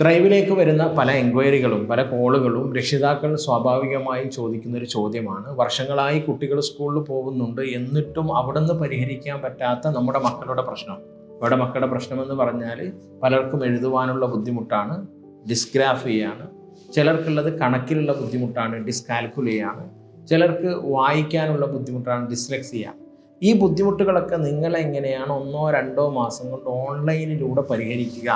ത്രൈവിലേക്ക് വരുന്ന പല എൻക്വയറികളും പല കോളുകളും രക്ഷിതാക്കൾ സ്വാഭാവികമായും ചോദിക്കുന്നൊരു ചോദ്യമാണ്. വർഷങ്ങളായി കുട്ടികൾ സ്കൂളിൽ പോകുന്നുണ്ട്, എന്നിട്ടും അവിടെ നിന്ന് പരിഹരിക്കാൻ പറ്റാത്ത നമ്മുടെ മക്കളുടെ പ്രശ്നം. ഇവിടെ മക്കളുടെ പ്രശ്നമെന്ന് പറഞ്ഞാൽ പലർക്കും എഴുതുവാനുള്ള ബുദ്ധിമുട്ടാണ്, ഡിസ്ഗ്രാഫിയാണ്. ചിലർക്കുള്ളത് കണക്കിലുള്ള ബുദ്ധിമുട്ടാണ്, ഡിസ്കാൽക്കുലിയാണ്. ചിലർക്ക് വായിക്കാനുള്ള ബുദ്ധിമുട്ടാണ്, ഡിസ്ലെക്സിയ. ഈ ബുദ്ധിമുട്ടുകളൊക്കെ നിങ്ങളെങ്ങനെയാണ് 1-2 മാസം കൊണ്ട് ഓൺലൈനിലൂടെ പരിഹരിക്കുക,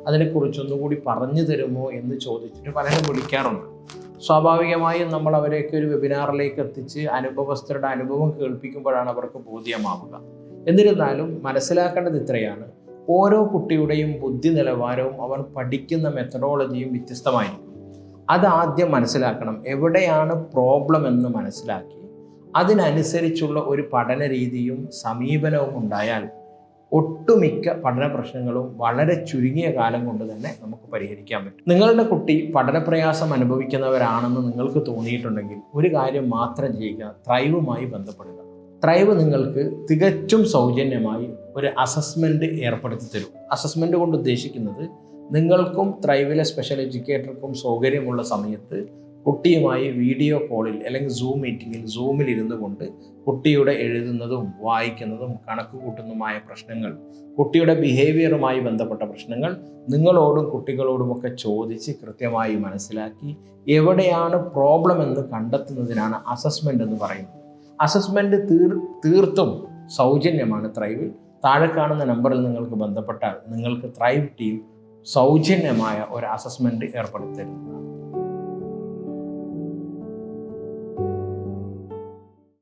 അതിനെക്കുറിച്ചൊന്നുകൂടി പറഞ്ഞു തരുമോ എന്ന് ചോദിച്ചിട്ട് പലരും വിളിക്കാറുണ്ട്. സ്വാഭാവികമായും നമ്മൾ അവരെയൊക്കെ ഒരു വെബിനാറിലേക്ക് എത്തിച്ച് അനുഭവസ്ഥരുടെ അനുഭവം കേൾപ്പിക്കുമ്പോഴാണ് അവർക്ക് ബോധ്യമാവുക. എന്നിരുന്നാലും മനസ്സിലാക്കേണ്ടത് ഇത്രയാണ്: ഓരോ കുട്ടിയുടെയും ബുദ്ധി നിലവാരവും അവൻ പഠിക്കുന്ന മെത്തഡോളജിയും വ്യത്യസ്തമായിരിക്കും. അതാദ്യം മനസ്സിലാക്കണം. എവിടെയാണ് പ്രോബ്ലം എന്ന് മനസ്സിലാക്കി അതിനനുസരിച്ചുള്ള ഒരു പഠന രീതിയും സമീപനവും ഉണ്ടായാൽ ഒട്ടുമിക്ക പഠന പ്രശ്നങ്ങളും വളരെ ചുരുങ്ങിയ കാലം കൊണ്ട് തന്നെ നമുക്ക് പരിഹരിക്കാൻ പറ്റും. നിങ്ങളുടെ കുട്ടി പഠനപ്രയാസം അനുഭവിക്കുന്നവരാണെന്ന് നിങ്ങൾക്ക് തോന്നിയിട്ടുണ്ടെങ്കിൽ ഒരു കാര്യം മാത്രം ചെയ്യുക: ത്രൈവുമായി ബന്ധപ്പെടുക. ത്രൈവ് നിങ്ങൾക്ക് തികച്ചും സൗജന്യമായി ഒരു അസസ്മെൻറ്റ് ഏർപ്പെടുത്തി തരും. അസസ്മെൻറ്റ് കൊണ്ട് ഉദ്ദേശിക്കുന്നത് നിങ്ങൾക്കും ത്രൈവിലെ സ്പെഷ്യൽ എഡ്യൂക്കേറ്റർക്കും സൗകര്യമുള്ള സമയത്ത് കുട്ടിയുമായി വീഡിയോ കോളിൽ അല്ലെങ്കിൽ സൂം മീറ്റിങ്ങിൽ സൂമിൽ ഇരുന്നു കൊണ്ട് കുട്ടിയുടെ എഴുതുന്നതും വായിക്കുന്നതും കണക്ക് കൂട്ടുന്നതുമായ പ്രശ്നങ്ങൾ, കുട്ടിയുടെ ബിഹേവിയറുമായി ബന്ധപ്പെട്ട പ്രശ്നങ്ങൾ നിങ്ങളോടും കുട്ടികളോടുമൊക്കെ ചോദിച്ച് കൃത്യമായി മനസ്സിലാക്കി എവിടെയാണ് പ്രോബ്ലം എന്ന് കണ്ടെത്തുന്നതിനാണ് അസസ്മെൻ്റ് എന്ന് പറയുന്നത്. അസസ്മെൻറ്റ് തീർത്തും സൗജന്യമാണ് ത്രൈവിൽ. താഴെ കാണുന്ന നമ്പറിൽ നിങ്ങൾക്ക് ബന്ധപ്പെട്ടാൽ നിങ്ങൾക്ക് ത്രൈവ് ടീം സൗജന്യമായ ഒരു അസസ്മെൻറ്റ് ഏർപ്പെടുത്തി തരുന്നതാണ്.